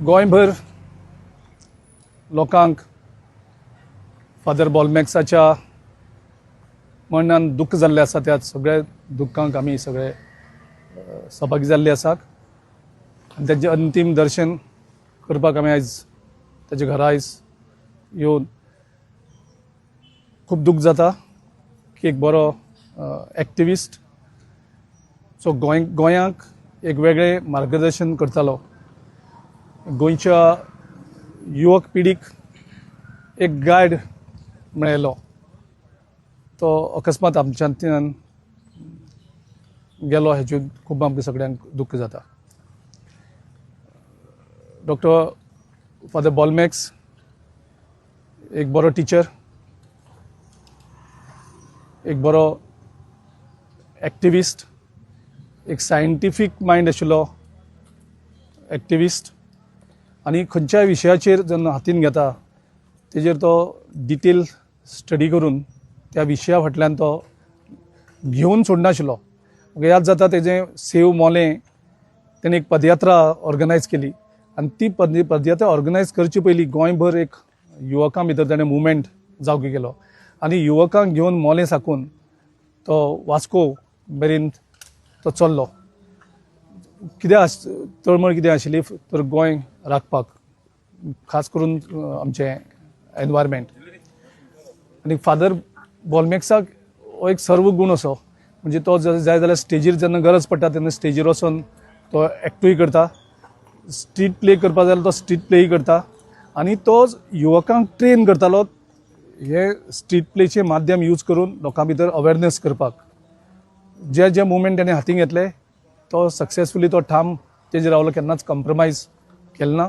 गोंयभर लोकांक फादर बॉलमॅक्साच्या मरणान दुख्ख जाल्लें आसा. त्या सगळ्या दुख्खांक आमी सगळे सहभागी जाल्ले आसात आनी तेजें अंतीम दर्शन करपाक आमी आयज तेजे घरा आयज येवन खूब दुख्ख जाता की एक बरो एक्टिविस्ट सो गोंयांक एक वेगळे मार्गदर्शन करतालो. गोंयच्या युवक पिढीक एक गायड मेळ्ळो. तो अकस्मात आमच्यांतल्यान गेलो हेचेर खूब आमकां सगळ्यांक दुख्ख जाता. डॉक्टर फादर बॉलमॅक्स एक बरो टिचर, एक बरो एक्टिविस्ट, एक सायंटिफीक मायंड आशिल्लो एक्टिविस्ट आनी खंयच्याय विशयाचेर जेन्ना हातीन घेता तेजेर तो डिटेल स्टडी करून त्या विशया फाटल्यान तो घेवन सोडनाशिल्लो. म्हाका याद जाता तेजें सेव मोलें तेणें एक पदयात्रा ऑर्गनायज केली आनी ती पदयात्रा ऑर्गनायज करचे पयलीं गोंयभर एक युवकां भितर ताणें मुवमेंट जावंक केलो आनी युवकांक घेवन मोलें साकून तो वास्को मेरेन तो चल्लो. कितें तळमळ कितें आशिल्ली तर गोंय राखपाक, खास करून आमचें एनवायरमेंट. आनी फादर बॉलमॅक्साक हो एक सर्व गूण असो, म्हणजे तो जाय जाल्यार स्टेजीर जेन्ना गरज पडटा तेन्ना स्टेजीर वचून तो एक्टूय करता, स्ट्रीट प्ले करपा जाल्यार तो स्ट्रीट प्लेय करता आनी तो युवकांक ट्रेन करतालो हे स्ट्रीट प्लेचें माध्यम यूज करून लोकां भितर अवेरनेस करपाक. जे मुवमेंट तेणें हातीन घेतले तो सक्सेसफुली तो ठाम तेजेर रावलो, केन्नाच कॉम्प्रमायज केलो ना.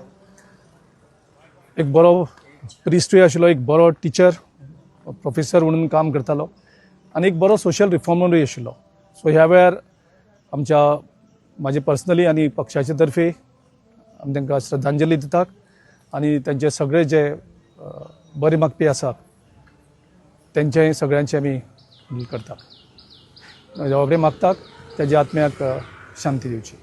एक बरो प्रिस्टूय आशिल्लो, एक बरो टिचर प्रोफेसर म्हणून काम करतालो आनी एक बरो सोशल रिफॉर्मरूय आशिल्लो. सो ह्या वेळार म्हाजे पर्सनली आनी पक्षाचे तर्फे आमी तांकां श्रद्धांजली दितात आनी तांचे सगळे जे बरे मागपी आसात तेंचे सगळ्यांचे आमी करतात. देवा कडेन मागतात तेजे आत्म्याक शांती दिवची.